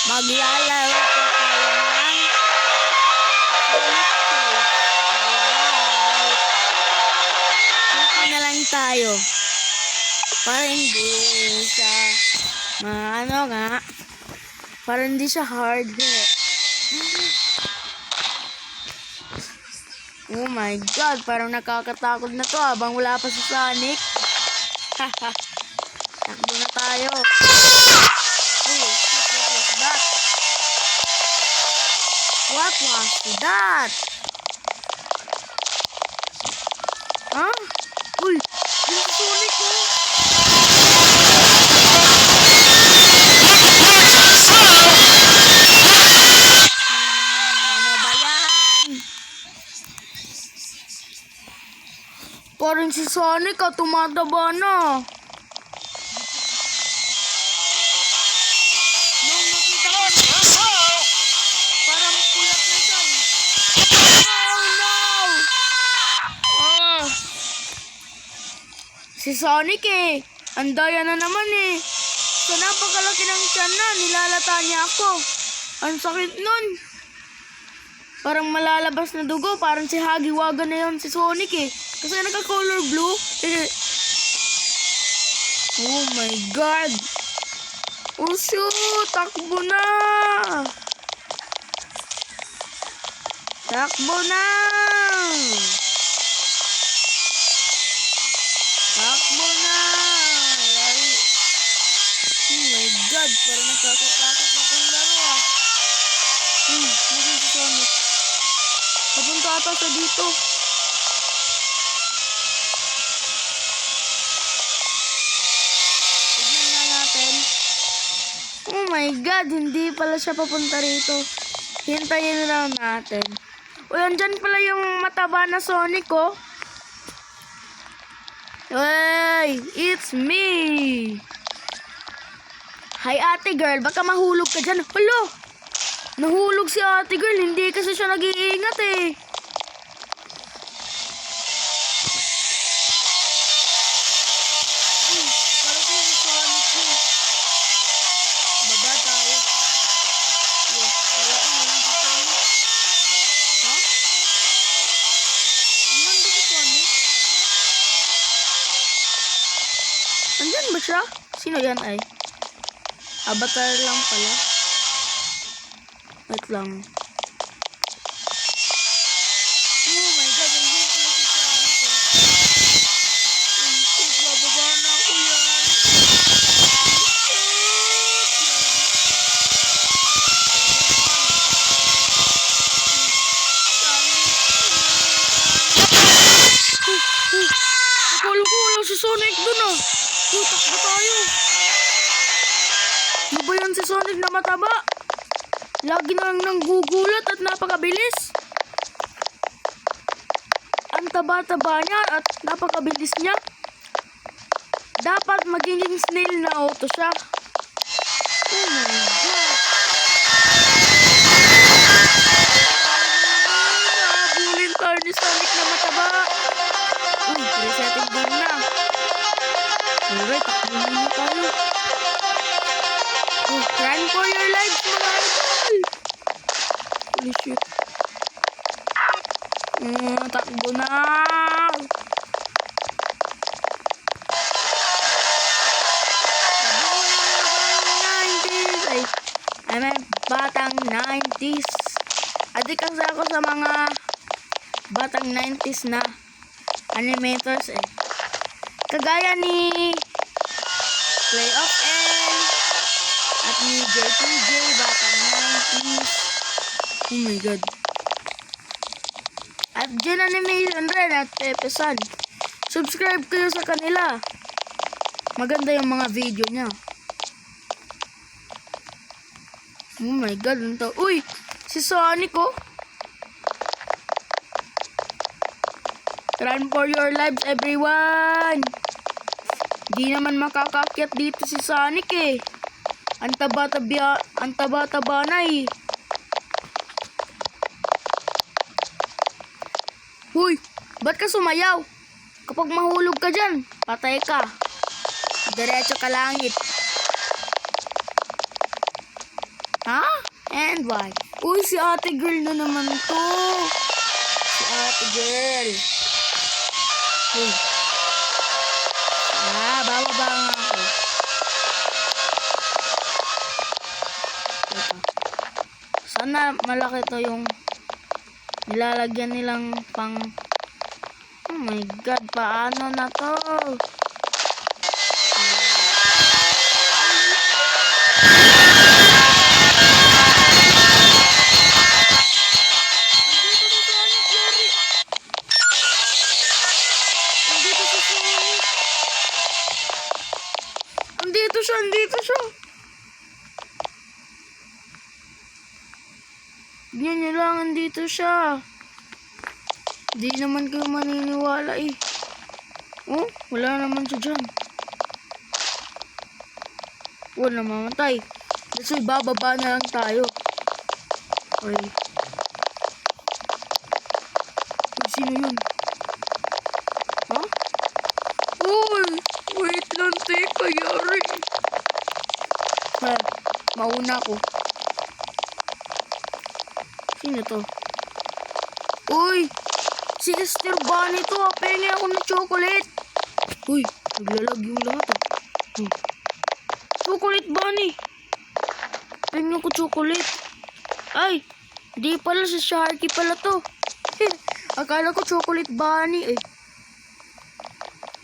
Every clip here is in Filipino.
Maglalaro po tayo ng Sonic Chase. Alright. Simple na lang tayo. Para hindi siya para hindi siya hard hit. Oh my god, parang nakakatakot na to habang wala pa si Sonic. Haha. Takbo na tayo. What was that? Huh? Uy, yung Sonic ko. Ano ba yan? Parang si Sonic tumataba na. Nung nakita ko parang pulap na siya. Oh no! Si Sonic ang daya na naman So napakalaki ng tiyan na, nilalata niya ako. Ang sakit nun. Parang malalabas na dugo, parang si Hagiwaga na yun si Sonic Kasi nagka-color blue. Oh my god. Oh shoot, takbo na. Takbo na. Takbo na. Oh my god, parang nakakatakot na kong laro Nasaan si Sonic? Papunta ata sa dito. Tignan nga natin. Oh my god, hindi pala siya papunta rito. Hintayin lang natin. O, andyan pala yung mataba na Sonic Hey, it's me. Hi ate girl, baka mahulog ka dyan. Hello, nahulog si ate girl, hindi kasi siya nag-iingat Baba tayo. Andyan ba siya? Sino yan Avatar lang pala. Wait lang. Oh my god, andyan pala si Sonic bababa na ako yan. Akala ko wala si Sonic dun Takbo tayo. Ano ba yan si Sonic na mataba? Lagi na lang nanggugulat at napakabilis. Ang taba-taba niya at napakabilis niya. Dapat magiging snail na auto siya. Oh my god. Nabulin tayo ni Sonic na mataba. Uy, resetting game na. Alright, takbo muna tayo. Run for your lives, mga idol! Holy shit. Takbo na! Batang 90s. Adik kasi ako sa mga batang 90s na animators Kagaya ni Play of N at ni JPJ, batang 90s. Oh my god. At Gen Animation rin at Pepe San. Subscribe kayo sa kanila. Maganda yung mga video niya. Oh my god, uy! Si Sonic Run for your lives, everyone! Di naman makakakyat dito si Sonic Ang taba-taba na Huy! Ba't ka sumayaw? Kapag mahulog ka dyan, patay ka. Diretso ka langit. Ha? And why? Uy, si ate girl na naman to. Si ate girl. Uy. Bababa nga ako. Ito. Sana malaki to yung nilalagyan nilang pang... Oh my God, paano na to? Andito siya. Yan nyo lang, andito siya. Hindi naman kayo maniniwala eh. Oh, wala naman siya dyan. Wala mamatay. Kasi bababa na lang tayo. Okay. Sino yun? Ha? Uy! Wait lang, teka, yari. Mauna ko. Sino to? Uy! Si Esther Bunny to. Pengi ako ng chocolate. Uy! Naglalag yung lahat ah. Chocolate Bunny. Pengi ako chocolate. Ay! Di pala si Sharky pala to. Akala ko chocolate bunny eh.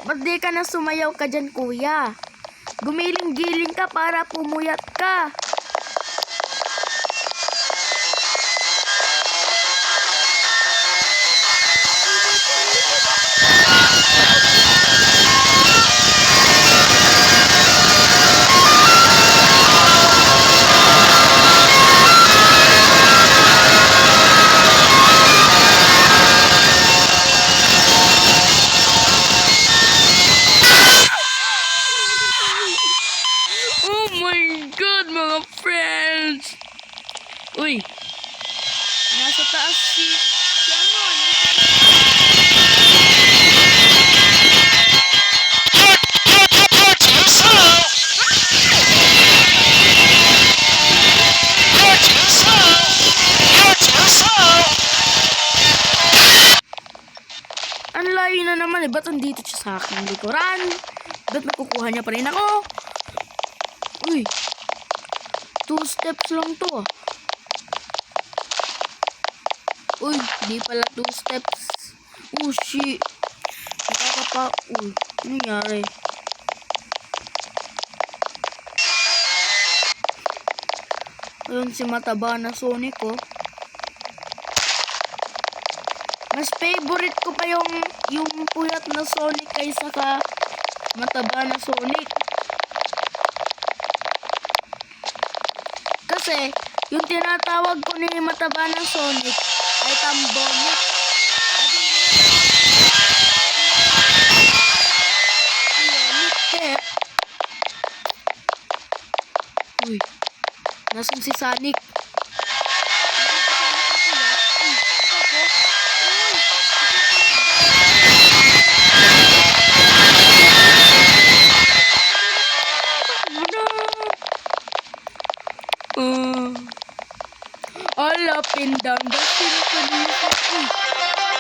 Ba't di ka na sumayaw ka dyan, kuya? Gumiling-giling ka para pumuyat ka. Uy! Nasa taas si ano? Ang layo na naman eh. Ba't andito siya sa aking likuran? Ba't nakukuha niya pa rin ako? Uy! 2 steps lang to ah. Uy, di pala 2 steps. Oh, shit. Nakakapa... Uy, ano nangyari? Ayun si mataba na Sonic, oh. Mas favorite ko pa yung puyat na Sonic kaysa ka mataba na Sonic. Kasi, yung tinatawag ko ni mataba na Sonic ay tambonit. Uy, nasan si Sonic? All up and down the symphony.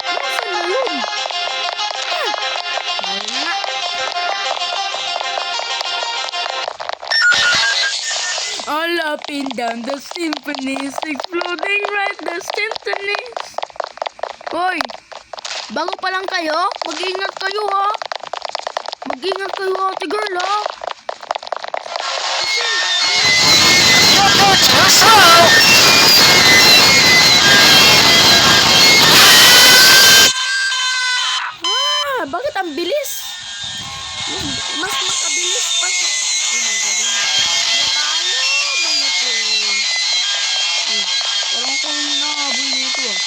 Nasaan na yun? Dahil na nga. All up and down the symphonies, exploding right the symphonies. Hoy, bago pa lang kayo, mag-ingat kayo ha. Mag-ingat kayo ate girl ha. Bakit ang bilis? Mas makabilis pa sa... Oh my God, Paano mga to? Walang kong hinahabol nito ah.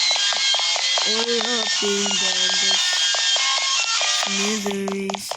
All up and down the smithereens.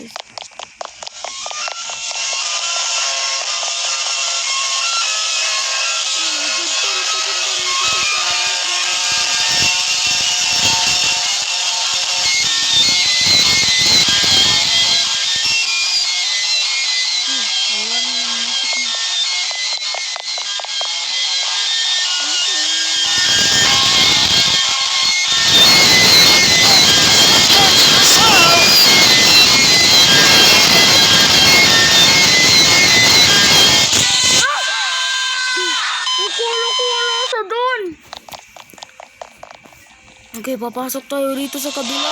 Okay, papasok tayo rito sa kabila.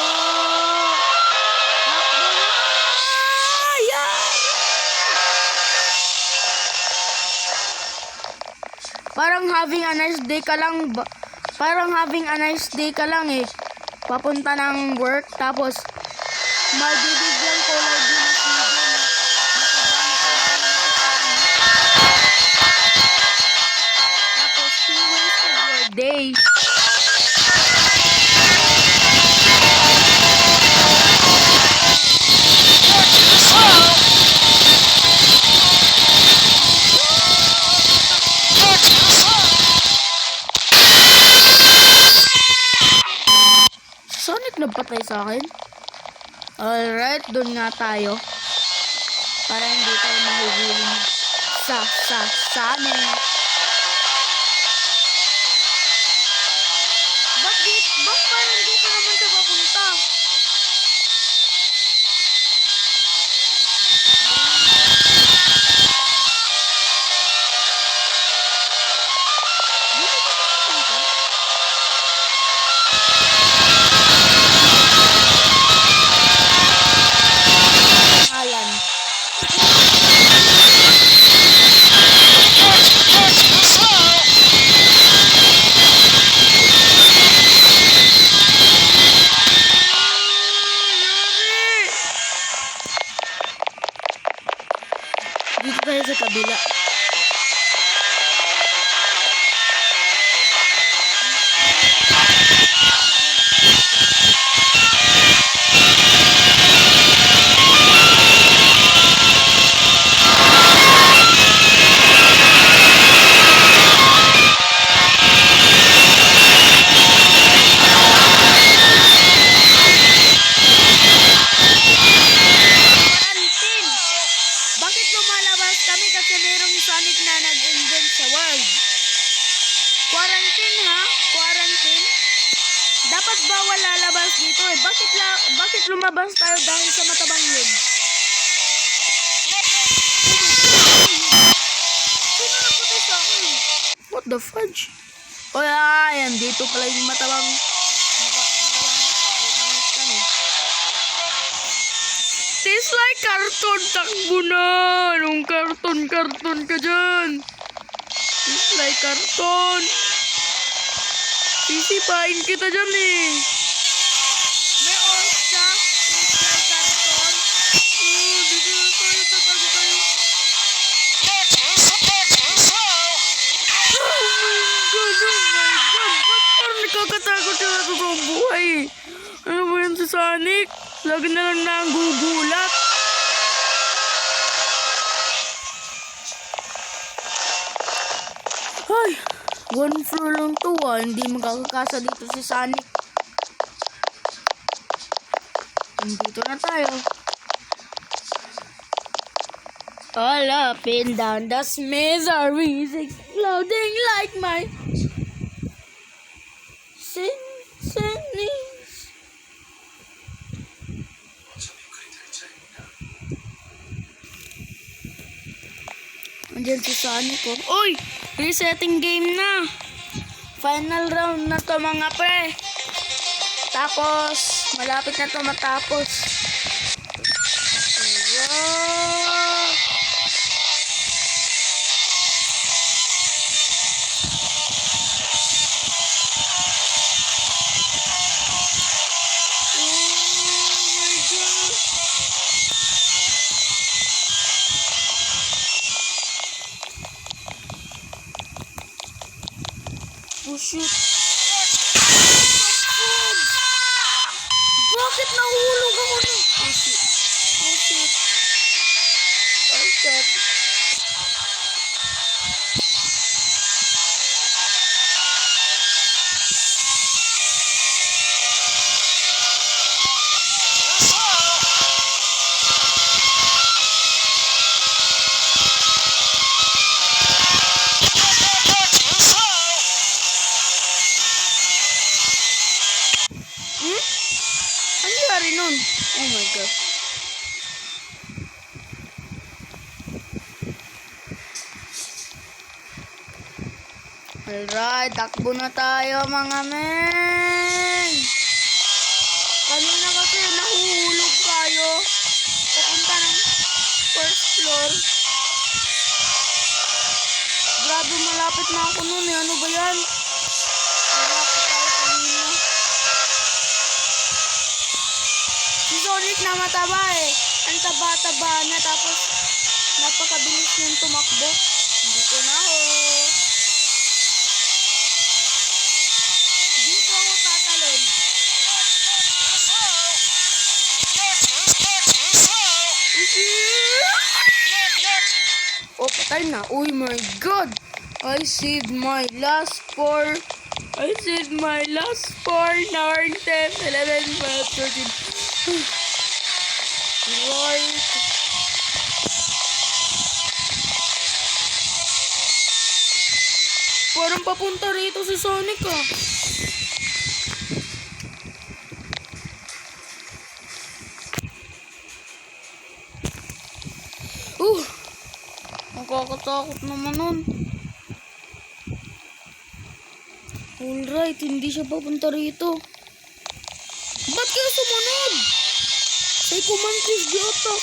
Takbo na! Yan! Parang having a nice day ka lang. Parang having a nice day ka lang eh. Papunta ng work, tapos magbibigyan ko lagi na video na tapos you wasted your day. Sonic nagpatay sa akin. Alright, doon nga tayo. Para hindi tayo mahuhuling sa Sonic. Ba't parang dito naman siya papunta? Dito siya papunta? Ayan. Dito tayo sa kabila. Quarantine! Bakit lumalabas kami kasi merong Sonic na nag-invent sa world? Quarantine ha? Quarantine? Dapat bawal lalabas dito eh. Bakit lumabas tayo dahil sa matabang yun? Sino nagpatay sa akin? What the fudge? O yan, dito pala yung matabang. Tastes like carton, takbo na! Anong karton ka dyan? Tastes like carton. Sisipain kita dyan eh. May oras ka? Tastes like carton. Dito na tayo, tatago tayo. Oh my God! Ba't parang nakakatakot yung nato sa buhay eh? Ano ba yan si Sonic? Lagi na lang nanggugulat. Ay, one floor lang to ah. Hindi magkakakasa dito si Sonic. Dito na tayo. All up and down the miseries exploding like my symphonies. Andiyan si Sonic ko. Uy! Resetting game na. Final round na to mga pre. Tapos, malapit na to matapos. Wow! Oh my God! Oh shoot! Bakit nahulog ako nun? Oh shit! Oh shit! Oh shit! Ano nangyari nun? Oh my God. Alright, takbo na tayo mga men. Kanina kasi nahuhulog tayo. Papunta ng first floor. Grabe, malapit na ako nun eh. Ano ba yan? Malapit tayo kanina. Si Sonic na mataba eh. Ang taba-taba niya tapos napakabilis niyang tumakbo. Dito na ako. Dito ako tatalon. Oh, patay na. Oh my God. I saved my last 4. I saved my last 4, 9, 10, 11, 12, 13. Right. Parang papunta rito si Sonic ah. Nakakatakot naman nun. Alright, hindi siya papunta rito. Ba't kayo sumunod? Psycho Mantis dito.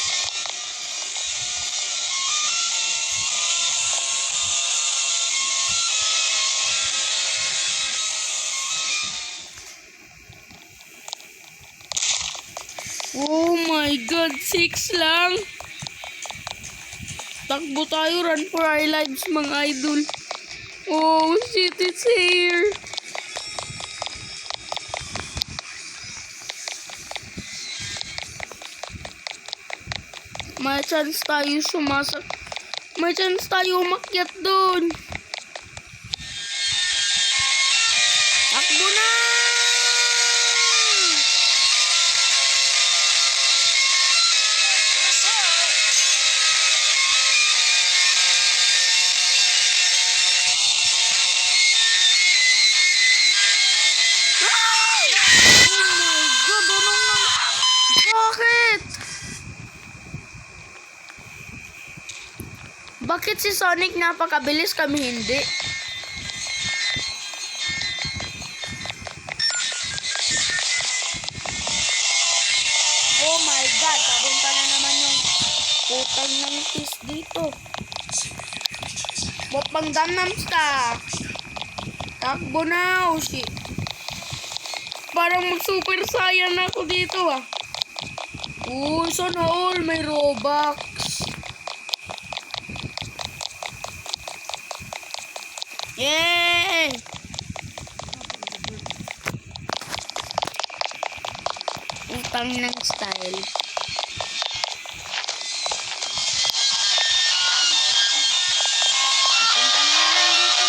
Oh my God, 6 lang. Takbo tayo, run for our lives mga idol. Oh shit, it's here. May chance tayo May chance tayo umakyat dun. Takbo na! Bakit si Sonic napakabilis, kami hindi? Oh my God, papunta na naman yung putang ng fish dito. Bopang damnamsta. Takbo na, oh shit. Parang mag-super saiyan ako dito ah. Sana all may Robux. Yay! Utang ng style. Punta na naman dito.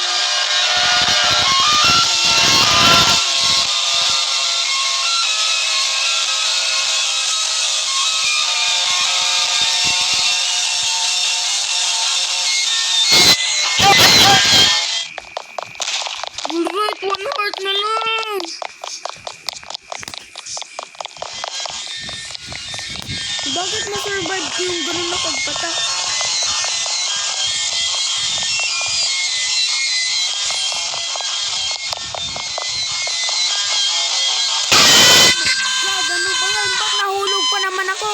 Alright, 1 heart na lang. Bakit na-survive ko yung ganun na pagpatak? God, ano ba yan? Ba't nahulog pa naman ako?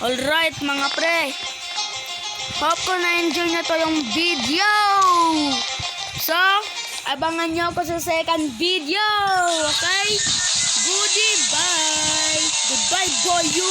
Alright, mga pre. Hope ko na-enjoy na to yung video. So, abangan nyo ako sa second video. Okay? Goodbye. Goodbye, boy you.